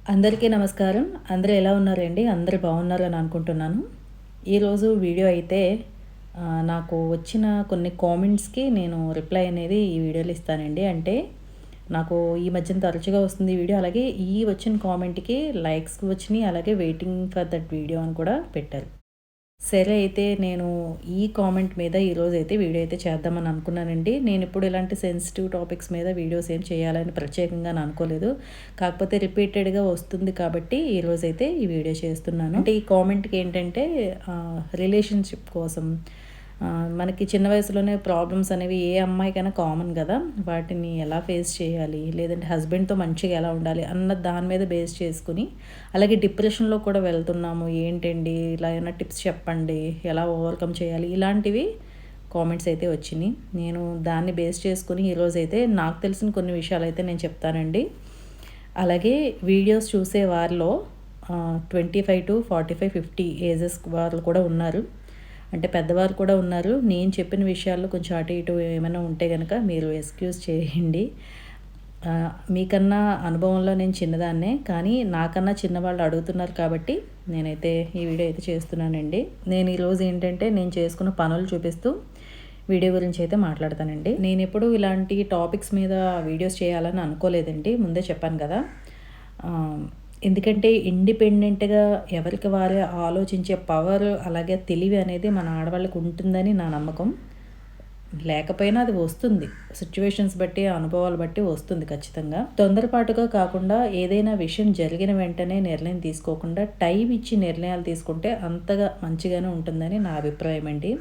అందరికీ నమస్కారం. అందరూ ఎలా ఉన్నారండి? అందరూ బాగున్నారని అనుకుంటున్నాను. ఈరోజు వీడియో అయితే నాకు వచ్చిన కొన్ని కామెంట్స్‌కి నేను రిప్లై అనేది ఈ వీడియోలో ఇస్తానండి. అంటే నాకు ఈ మధ్యన తరచుగా వస్తుంది ఈ వీడియో. అలాగే ఈ వచ్చిన కామెంట్‌కి లైక్స్ వచ్చినియి. అలాగే వెయిటింగ్ ఫర్ దట్ వీడియో అని కూడా పెట్టారు. సరే అయితే నేను ఈ కామెంట్ మీద ఈరోజైతే వీడియో అయితే చేద్దామని అనుకున్నానండి. నేనిప్పుడు ఇలాంటి సెన్సిటివ్ టాపిక్స్ మీద వీడియోస్ ఏం చేయాలని ప్రత్యేకంగా అనుకోలేదు. కాకపోతే రిపీటెడ్‌గా వస్తుంది కాబట్టి ఈరోజైతే ఈ వీడియో చేస్తున్నాను. అంటే ఈ కామెంట్‌కి ఏంటంటే రిలేషన్‌షిప్ కోసం మనకి చిన్న వయసులోనే ప్రాబ్లమ్స్ అనేవి ఏ అమ్మాయికైనా కామన్ కదా! వాటిని ఎలా ఫేస్ చేయాలి? లేదంటే హస్బెండ్‌తో మంచిగా ఎలా ఉండాలి? అన్న దాని మీద బేస్ చేసుకొని, అలాగే డిప్రెషన్‌లో కూడా వెళ్తున్నాము. ఏంటండి ఇలా ఏమైనా టిప్స్ చెప్పండి. ఎలా ఓవర్‌కమ్ చేయాలి? ఇలాంటివి కామెంట్స్ అయితే వచ్చినియి. నేను దాన్ని బేస్ చేసుకొని ఈరోజైతే నాకు తెలిసిన కొన్ని విషయాలైతే నేను చెప్తానండి. అలాగే వీడియోస్ చూసే వారిలో 25-45, 50 ఏజెస్ వాళ్ళు కూడా ఉన్నారు. అంటే పెద్దవారు కూడా ఉన్నారు. నేను చెప్పిన విషయాల్లో కొంచెం అటు ఇటు ఏమైనా ఉంటే గనక మీరు ఎక్స్‌క్యూజ్ చేయండి. మీకన్నా అనుభవంలో నేను చిన్నదాన్నే. కానీ నాకన్నా చిన్నవాళ్ళు అడుగుతున్నారు కాబట్టి నేనైతే ఈ వీడియో అయితే చేస్తున్నానండి. నేను ఈరోజు ఏంటంటే నేను చేసుకున్న పనులు చూపిస్తూ వీడియో గురించి అయితే మాట్లాడతానండి. నేనెప్పుడూ ఇలాంటి టాపిక్స్ మీద వీడియోస్ చేయాలని అనుకోలేదండి. ముందే చెప్పాను కదా! ఎందుకంటే ఇండిపెండెంట్‌గా ఎవరికి వారే ఆలోచించే పవర్ అలాగే తెలివి అనేది మన ఆడవాళ్ళకి ఉంటుందని నా నమ్మకం. లేకపోయినా అది వస్తుంది. సిట్యుయేషన్స్ బట్టి, అనుభవాలు బట్టి వస్తుంది ఖచ్చితంగా. తొందరపాటుగా కాకుండా ఏదైనా విషయం జరిగిన వెంటనే నిర్ణయం తీసుకోకుండా టైం ఇచ్చి నిర్ణయాలు తీసుకుంటే అంతగా మంచిగానే ఉంటుందని నా అభిప్రాయం అండి.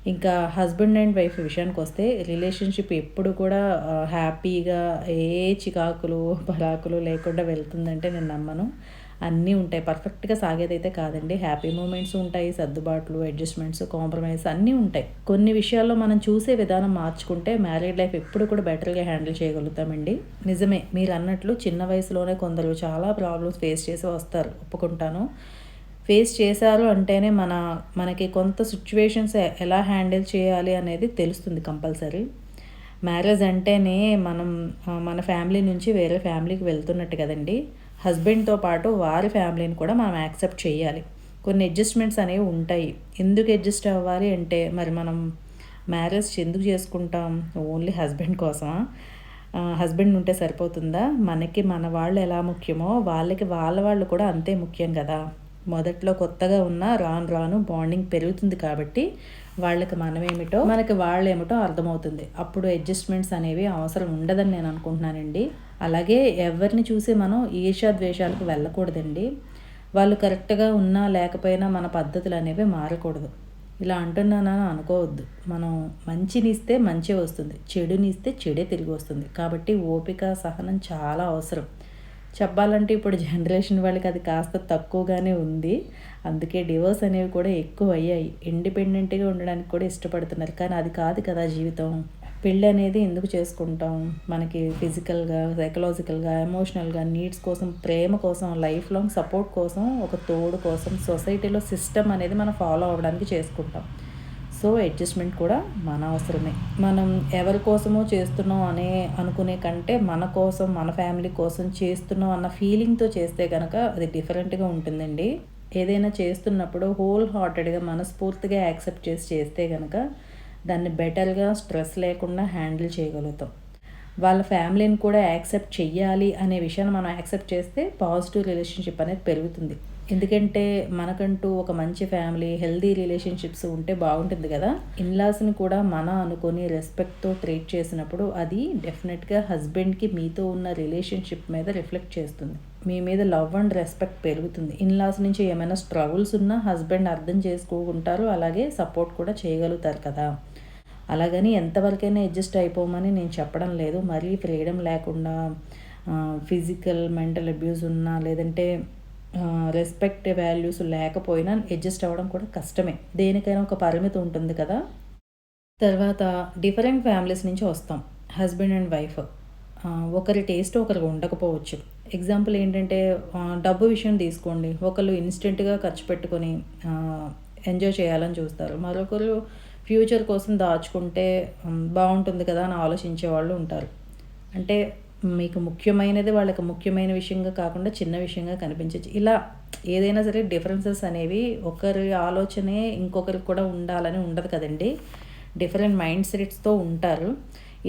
ఇంకా హస్బెండ్ అండ్ వైఫ్ విషయానికొస్తే రిలేషన్‌షిప్ ఎప్పుడు కూడా హ్యాపీగా ఏ చికాకులు, పరాకులు లేకుండా వెళ్తుందంటే నేను నమ్మను. అన్నీ ఉంటాయి. పర్ఫెక్ట్‌గా సాగేదైతే కాదండి. హ్యాపీ మూమెంట్స్ ఉంటాయి. సర్దుబాట్లు, అడ్జస్ట్‌మెంట్స్, కాంప్రమైజ్ అన్నీ ఉంటాయి. కొన్ని విషయాల్లో మనం చూసే విధానం మార్చుకుంటే మ్యారీడ్ లైఫ్ ఎప్పుడు కూడా బెటర్‌గా హ్యాండిల్ చేయగలుగుతామండి. నిజమే మీరన్నట్లు చిన్న వయసులోనే కొందరు చాలా ప్రాబ్లమ్స్ ఫేస్ చేసి వస్తారు. ఒప్పుకుంటాను. ఫేస్ చేశారు అంటేనే మనకి కొంత సిట్యుయేషన్స్ ఎలా హ్యాండిల్ చేయాలి అనేది తెలుస్తుంది కంపల్సరీ. మ్యారేజ్ అంటేనే మనం మన ఫ్యామిలీ నుంచి వేరే ఫ్యామిలీకి వెళ్తున్నట్టు కదండీ. హస్బెండ్‌తో పాటు వారి ఫ్యామిలీని కూడా మనం యాక్సెప్ట్ చేయాలి. కొన్ని అడ్జస్ట్‌మెంట్స్ అనేవి ఉంటాయి. ఎందుకు అడ్జస్ట్ అవ్వాలి అంటే మరి మనం మ్యారేజ్ ఎందుకు చేసుకుంటాం? ఓన్లీ హస్బెండ్ కోసమా? హస్బెండ్ ఉంటే సరిపోతుందా? మనకి మన వాళ్ళు ఎలా ముఖ్యమో వాళ్ళకి వాళ్ళ వాళ్ళు కూడా అంతే ముఖ్యం కదా! మొదట్లో కొత్తగా ఉన్న రాను రాను బాండింగ్ పెరుగుతుంది కాబట్టి వాళ్ళకి మనమేమిటో మనకి వాళ్ళేమిటో అర్థమవుతుంది. అప్పుడు అడ్జస్ట్మెంట్స్ అనేవి అవసరం ఉండదని నేను అనుకుంటున్నానండి. అలాగే ఎవరిని చూసి మనం ఈర్ష్య ద్వేషాలకు వెళ్ళకూడదండి. వాళ్ళు కరెక్ట్‌గా ఉన్నా లేకపోయినా మన పద్ధతులు అనేవి మారకూడదు. ఇలా అంటున్నానని అనుకోవద్దు. మనం మంచినిస్తే మంచే వస్తుంది. చెడునిస్తే చెడే తిరిగి వస్తుంది. కాబట్టి ఓపిక, సహనం చాలా అవసరం. చెప్పాలంటే ఇప్పుడు జనరేషన్ వాళ్ళకి అది కాస్త తక్కువగానే ఉంది. అందుకే డివోర్స్ అనేవి కూడా ఎక్కువయ్యాయి. ఇండిపెండెంట్‌గా ఉండడానికి కూడా ఇష్టపడుతున్నారు. కానీ అది కాదు కదా జీవితం. పెళ్ళనేది ఎందుకు చేసుకుంటాం? మనకి ఫిజికల్‌గా, సైకలాజికల్‌గా, ఎమోషనల్‌గా నీడ్స్ కోసం, ప్రేమ కోసం, లైఫ్ లాంగ్ సపోర్ట్ కోసం, ఒక తోడు కోసం సొసైటీలో సిస్టమ్ అనేది మనం ఫాలో అవ్వడానికి చేసుకుంటాం. సో అడ్జస్ట్మెంట్ కూడా మన అవసరమే. మనం ఎవరి కోసమో చేస్తున్నాం అనుకునే కంటే మన కోసం, మన ఫ్యామిలీ కోసం చేస్తున్నాం అన్న ఫీలింగ్‌తో చేస్తే గనక అది డిఫరెంట్‌గా ఉంటుందండి. ఏదైనా చేస్తున్నప్పుడు హోల్ హార్టెడ్‌గా మనస్ఫూర్తిగా యాక్సెప్ట్ చేస్తే గనక దాన్ని బెటర్‌గా స్ట్రెస్ లేకుండా హ్యాండిల్ చేయగలుగుతాం. వాళ్ళ ఫ్యామిలీని కూడా యాక్సెప్ట్ చెయ్యాలి అనే విషయాన్ని మనం యాక్సెప్ట్ చేస్తే పాజిటివ్ రిలేషన్‌షిప్ అనేది పెరుగుతుంది. ఎందుకంటే మనకంటూ ఒక మంచి ఫ్యామిలీ, హెల్తీ రిలేషన్‌షిప్స్ ఉంటే బాగుంటుంది కదా! ఇన్‌లాస్‌ని కూడా మన అనుకోని రెస్పెక్ట్‌తో ట్రీట్ చేసినప్పుడు అది డెఫినెట్‌గా హస్బెండ్‌కి మీతో ఉన్న రిలేషన్‌షిప్ మీద రిఫ్లెక్ట్ చేస్తుంది. మీ మీద లవ్ అండ్ రెస్పెక్ట్ పెరుగుతుంది. ఇన్‌లాస్ నుంచి ఏమైనా స్ట్రగుల్స్ ఉన్నా హస్బెండ్ అర్థం చేసుకుంటారు. అలాగే సపోర్ట్ కూడా చేయగలుగుతారు కదా! అలాగని ఎంతవరకైనా అడ్జస్ట్ అయిపోమని నేను చెప్పడం లేదు. మరీ ఫ్రీడమ్ లేకుండా ఫిజికల్, మెంటల్ అబ్యూస్ ఉన్నా లేదంటే రెస్పెక్ట్ వాల్యూస్ లేకపోయినా అడ్జస్ట్ అవ్వడం కూడా కష్టమే. దేనికైనా ఒక పరిమితి ఉంటుంది కదా! తర్వాత డిఫరెంట్ ఫ్యామిలీస్ నుంచి వస్తాం. Husband and wife. ఒకరి టేస్ట్ ఒకరికి ఉండకపోవచ్చు. ఎగ్జాంపుల్ ఏంటంటే డబ్బు విషయం తీసుకోండి. ఒకళ్ళు ఇన్‌స్టెంట్‌గా ఖర్చు పెట్టుకొని ఎంజాయ్ చేయాలని చూస్తారు. మరొకరు ఫ్యూచర్ కోసం దాచుకుంటే బావుంటుంది కదా అని ఆలోచించేవాళ్ళు ఉంటారు. అంటే మీకు ముఖ్యమైనది వాళ్ళకి ముఖ్యమైన విషయంగా కాకుండా చిన్న విషయంగా కనిపించచ్చు. ఇలా ఏదైనా సరే డిఫరెన్సెస్ అనేవి ఒకరి ఆలోచనే ఇంకొకరికి కూడా ఉండాలని ఉండదు కదండి. డిఫరెంట్ మైండ్ సెట్స్తో ఉంటారు.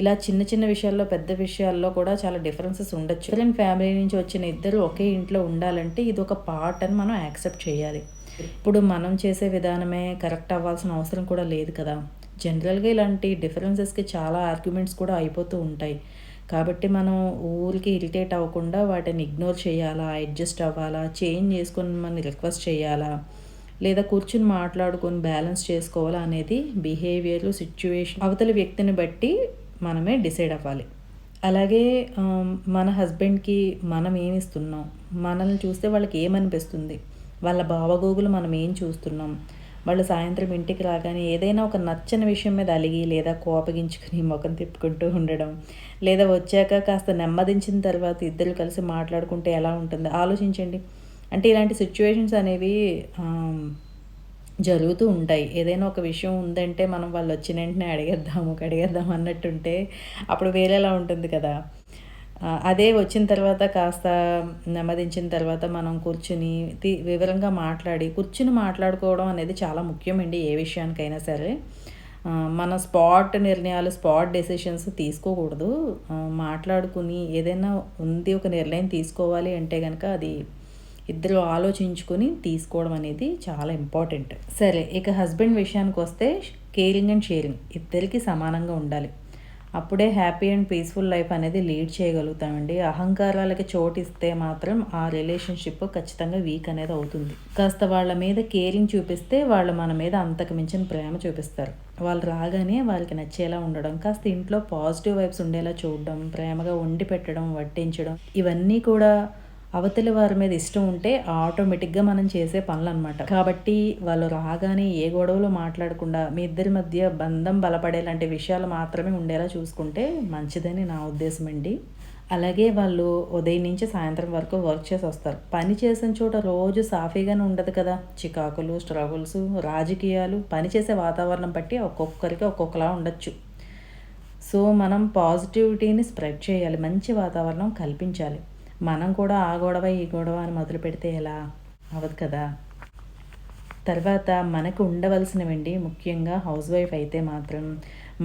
ఇలా చిన్న చిన్న విషయాల్లో పెద్ద విషయాల్లో కూడా చాలా డిఫరెన్సెస్ ఉండొచ్చు. డిఫరెంట్ ఫ్యామిలీ నుంచి వచ్చిన ఇద్దరు ఒకే ఇంట్లో ఉండాలంటే ఇది ఒక పార్ట్ అని మనం యాక్సెప్ట్ చేయాలి. ఇప్పుడు మనం చేసే విధానమే కరెక్ట్ అవ్వాల్సిన అవసరం కూడా లేదు కదా. జనరల్గా ఇలాంటి డిఫరెన్సెస్కి చాలా ఆర్గ్యుమెంట్స్ కూడా అయిపోతూ ఉంటాయి. కాబట్టి మనం ఊరికి ఇరిటేట్ అవ్వకుండా వాటిని ఇగ్నోర్ చేయాలా, అడ్జస్ట్ అవ్వాలా, చేంజ్ చేసుకొని మనం రిక్వెస్ట్ చేయాలా, లేదా కూర్చుని మాట్లాడుకొని బ్యాలెన్స్ చేసుకోవాలా అనేది బిహేవియర్, సిచ్యువేషన్ అవతలి వ్యక్తిని బట్టి మనమే డిసైడ్ అవ్వాలి. అలాగే మన హస్బెండ్కి మనం ఏమి ఇస్తున్నాం, మనల్ని చూస్తే వాళ్ళకి ఏమనిపిస్తుంది, వాళ్ళ బావగోగులు మనం ఏం చూస్తున్నాం, వాళ్ళు సాయంత్రం ఇంటికి రాగానే ఏదైనా ఒక నచ్చని విషయం మీద అలిగి లేదా కోపగించుకుని ముఖం తిప్పుకుంటూ ఉండడం, లేదా వచ్చాక కాస్త నెమ్మదించిన తర్వాత ఇద్దరు కలిసి మాట్లాడుకుంటే ఎలా ఉంటుందో ఆలోచించండి. అంటే ఇలాంటి సిచ్యువేషన్స్ అనేవి జరుగుతూ ఉంటాయి. ఏదైనా ఒక విషయం ఉందంటే మనం వాళ్ళు వచ్చిన వెంటనే అడిగేద్దాం అన్నట్టుంటే అప్పుడు వేరేలా ఉంటుంది కదా. అదే వచ్చిన తర్వాత కాస్త నెమ్మదించిన తర్వాత మనం కూర్చుని వివరంగా కూర్చుని మాట్లాడుకోవడం అనేది చాలా ముఖ్యమండి ఏ విషయానికైనా సరే. మన స్పాట్ నిర్ణయాలు, స్పాట్ డెసిషన్స్ తీసుకోకూడదు. మాట్లాడుకుని ఏదైనా ఒక నిర్ణయం తీసుకోవాలి అంటే కనుక అది ఇద్దరు ఆలోచించుకొని తీసుకోవడం అనేది చాలా ఇంపార్టెంట్. సరే, ఇక హస్బెండ్ విషయానికి వస్తే కేరింగ్ అండ్ షేరింగ్ ఇద్దరికి సమానంగా ఉండాలి. అప్పుడే హ్యాపీ అండ్ పీస్ఫుల్ లైఫ్ అనేది లీడ్ చేయగలుగుతామండి. అహంకారాలకి చోటు ఇస్తే మాత్రం ఆ రిలేషన్షిప్ ఖచ్చితంగా వీక్ అనేది అవుతుంది. కాస్త వాళ్ళ మీద కేరింగ్ చూపిస్తే వాళ్ళు మన మీద అంతకు మించిన ప్రేమ చూపిస్తారు. వాళ్ళు రాగానే వాళ్ళకి నచ్చేలా ఉండడం, కాస్త ఇంట్లో పాజిటివ్ వైబ్స్ ఉండేలా చూడడం, ప్రేమగా వండి పెట్టడం, వడ్డించడం, ఇవన్నీ కూడా అవతలి వారి మీద ఇష్టం ఉంటే ఆటోమేటిక్గా మనం చేసే పనులు అనమాట. కాబట్టి వాళ్ళు రాగానే ఏ గొడవలు మాట్లాడకుండా మీ ఇద్దరి మధ్య బంధం బలపడేలాంటి విషయాలు మాత్రమే ఉండేలా చూసుకుంటే మంచిదని నా ఉద్దేశం అండి. అలాగే వాళ్ళు ఉదయం నుంచి సాయంత్రం వరకు వర్క్ చేసి వస్తారు. పని చేసిన చోట రోజు సాఫీగానే ఉండదు కదా. చికాకులు, స్ట్రగుల్స్, రాజకీయాలు, పని చేసే వాతావరణం బట్టి ఒక్కొక్కరికి ఒక్కొక్కలా ఉండొచ్చు. సో మనం పాజిటివిటీని స్ప్రెడ్ చేయాలి, మంచి వాతావరణం కల్పించాలి. మనం కూడా ఆ గొడవ ఈ గొడవ అని మొదలు పెడితే ఎలా అవ్వదు కదా. తర్వాత మనకు ఉండవలసినవండి, ముఖ్యంగా హౌస్ వైఫ్ అయితే మాత్రం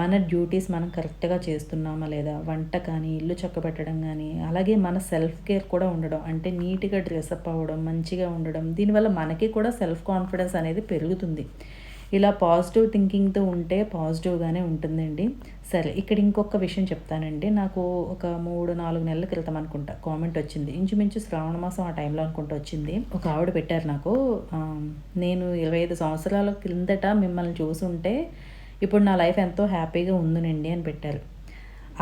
మన డ్యూటీస్ మనం కరెక్ట్గా చేస్తున్నామా లేదా, వంట కానీ, ఇల్లు చక్కబెట్టడం కానీ, అలాగే మన సెల్ఫ్ కేర్ కూడా ఉండడం, అంటే నీట్గా డ్రెస్అప్ అవ్వడం, మంచిగా ఉండడం, దీనివల్ల మనకి కూడా సెల్ఫ్ కాన్ఫిడెన్స్ అనేది పెరుగుతుంది. ఇలా పాజిటివ్ థింకింగ్తో ఉంటే పాజిటివ్గానే ఉంటుందండి. సరే, ఇక్కడ ఇంకొక విషయం చెప్తానండి. నాకు ఒక 3-4 నెలల క్రితం అనుకుంటా కామెంట్ వచ్చింది. ఇంచుమించు శ్రావణ మాసం ఆ టైంలో అనుకుంటా వచ్చింది. ఒక ఆవిడ పెట్టారు నాకు, నేను 25 సంవత్సరాల క్రిందట మిమ్మల్ని చూసుంటే ఇప్పుడు నా లైఫ్ ఎంతో హ్యాపీగా ఉందనండి అని పెట్టారు.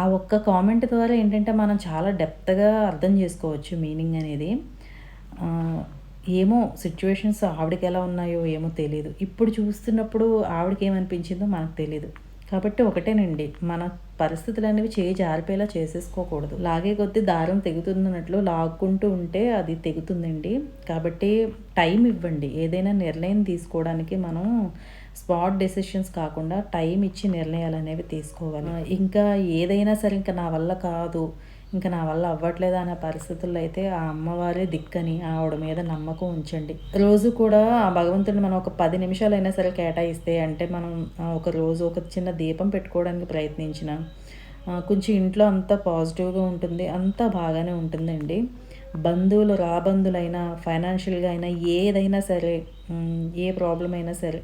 ఆ ఒక్క కామెంట్ ద్వారా ఏంటంటే మనం చాలా డెప్త్గా అర్థం చేసుకోవచ్చు మీనింగ్ అనేది. ఏమో సిచ్యువేషన్స్ ఆవిడకి ఎలా ఉన్నాయో ఏమో తెలీదు. ఇప్పుడు చూస్తున్నప్పుడు ఆవిడకి ఏమనిపించిందో మనకు తెలీదు. కాబట్టి ఒకటేనండి, మన పరిస్థితులు అనేవి చేయి జారిపోయేలా చేసేసుకోకూడదు. లాగే కొద్దీ దారం తెగుతున్నట్లు లాక్కుంటూ ఉంటే అది తెగుతుందండి. కాబట్టి టైం ఇవ్వండి. ఏదైనా నిర్ణయం తీసుకోవడానికి మనం స్పాట్ డెసిషన్స్ కాకుండా టైం ఇచ్చి నిర్ణయాలు అనేవి తీసుకోవాలి. ఇంకా ఏదైనా సరే ఇంకా నా వల్ల కాదు, ఇంకా నా వల్ల అవ్వట్లేదు అనే పరిస్థితుల్లో అయితే ఆ అమ్మవారే దిక్కని ఆవిడ మీద నమ్మకం ఉంచండి. రోజు కూడా ఆ భగవంతుడిని మనం ఒక 10 నిమిషాలైనా సరే కేటాయిస్తే, అంటే మనం ఒక రోజు ఒక చిన్న దీపం పెట్టుకోవడానికి ప్రయత్నించిన కొంచెం ఇంట్లో అంతా పాజిటివ్గా ఉంటుంది, అంతా బాగానే ఉంటుందండి. బంధువులు రాబంధులైనా, ఫైనాన్షియల్గా అయినా, ఏదైనా సరే, ఏ ప్రాబ్లం అయినా సరే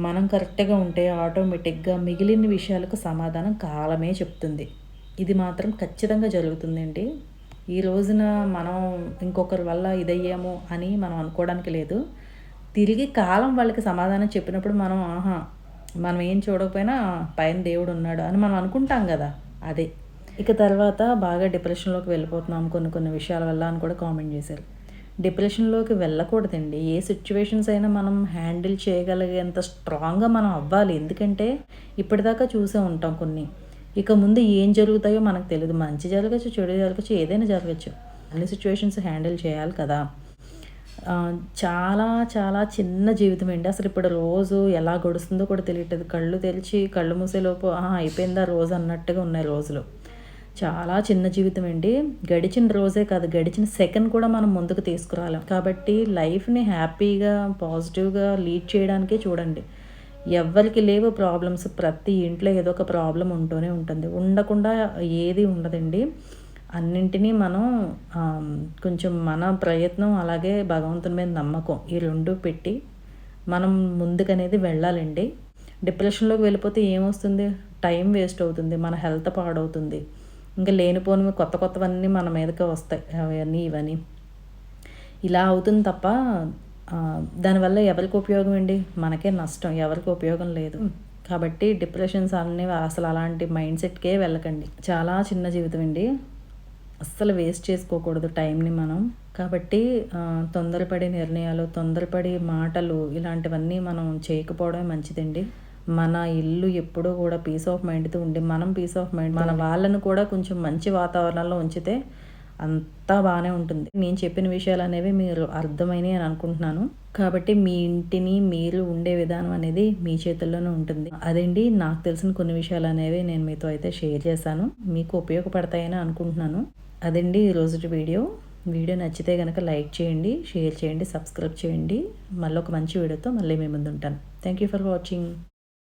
మనం కరెక్ట్గా ఉంటే ఆటోమేటిక్గా మిగిలిన విషయాలకు సమాధానం కాలమే చెప్తుంది. ఇది మాత్రం ఖచ్చితంగా జరుగుతుందండి. ఈ రోజున మనం ఇంకొకరి వల్ల ఇదయ్యాము అని మనం అనుకోవడానికి లేదు. తిరిగి కాలం వాళ్ళకి సమాధానం చెప్పినప్పుడు మనం ఏం చూడకపోయినా పైన దేవుడు ఉన్నాడు అని మనం అనుకుంటాం కదా, అదే. ఇక తర్వాత బాగా డిప్రెషన్లోకి వెళ్ళిపోతున్నాం కొన్ని విషయాల వల్ల అని కూడా కామెంట్ చేశారు. డిప్రెషన్లోకి వెళ్ళకూడదండి. ఏ సిచ్యువేషన్స్ అయినా మనం హ్యాండిల్ చేయగలిగేంత స్ట్రాంగ్గా మనం అవ్వాలి. ఎందుకంటే ఇప్పటిదాకా చూసే ఉంటాం కొన్ని. ఇక ముందు ఏం జరుగుతాయో మనకు తెలియదు. మంచి జరగచ్చు, చెడు జరగచ్చు, ఏదైనా జరగచ్చు. అన్ని సిచ్యువేషన్స్ హ్యాండిల్ చేయాలి కదా. చాలా చాలా చిన్న జీవితం అండి. అసలు ఇప్పుడు రోజు ఎలా గడుస్తుందో కూడా తెలియట్లేదు. కళ్ళు తెరిచి కళ్ళు మూసేలోపు అయిపోయిందా రోజు అన్నట్టుగా ఉన్నాయి రోజులు. చాలా చిన్న జీవితం అండి. గడిచిన రోజే కాదు, గడిచిన సెకండ్ కూడా మనం ముందుకు తీసుకురాలేం. కాబట్టి లైఫ్‌ని హ్యాపీగా, పాజిటివ్‌గా లీడ్ చేయడానికే చూడండి. ఎవ్వరికి లేవు ప్రాబ్లమ్స్. ప్రతి ఇంట్లో ఏదో ఒక ప్రాబ్లమ్ ఉంటూనే ఉంటుంది. ఉండకుండా ఏది ఉండదండి. అన్నింటినీ మనం కొంచెం మన ప్రయత్నం, అలాగే భగవంతుని మీద నమ్మకం, ఈ 2 పెట్టి మనం ముందుకనేది వెళ్ళాలండి. డిప్రెషన్‌లోకి వెళ్ళిపోతే ఏమొస్తుంది? టైం వేస్ట్ అవుతుంది. మన హెల్త్ పాడవుతుంది. ఇంకా లేనిపోనివి కొత్త కొత్తవన్నీ మన మీదకే వస్తాయి. అవన్నీ ఇవన్నీ. ఇలా అవుతుంది తప్ప దానివల్ల ఎవరికి ఉపయోగం అండి? మనకే నష్టం. ఎవరికి ఉపయోగం లేదు. కాబట్టి డిప్రెషన్స్ అనేవి అసలు అలాంటి మైండ్ సెట్‌కే వెళ్ళకండి. చాలా చిన్న జీవితం అండి. అస్సలు వేస్ట్ చేసుకోకూడదు టైంని మనం. కాబట్టి తొందరపడి నిర్ణయాలు, తొందరపడి మాటలు ఇలాంటివన్నీ మనం చేయకపోవడమే మంచిదండి. మన ఇల్లు ఎప్పుడూ కూడా పీస్ ఆఫ్ మైండ్‌తో ఉండి, మనం పీస్ ఆఫ్ మైండ్ మన వాళ్ళను కూడా కొంచెం మంచి వాతావరణంలో ఉంచితే అంతా బాగానే ఉంటుంది. నేను చెప్పిన విషయాలనేవి మీరు అర్థమైనయి అని అనుకుంటున్నాను. కాబట్టి మీ ఇంటిని మీరు ఉండే విధానం అనేది మీ చేతుల్లోనే ఉంటుంది. అదండి నాకు తెలిసిన కొన్ని విషయాలనేవి నేను మీతో అయితే షేర్ చేశాను. మీకు ఉపయోగపడతాయని అనుకుంటున్నాను. అదండి ఈరోజుటి వీడియో. వీడియో నచ్చితే గనక లైక్ చేయండి, షేర్ చేయండి, సబ్స్క్రైబ్ చేయండి. మళ్ళీ ఒక మంచి వీడియోతో మళ్ళీ మీ ముందు ఉంటాను. Thank you for watching.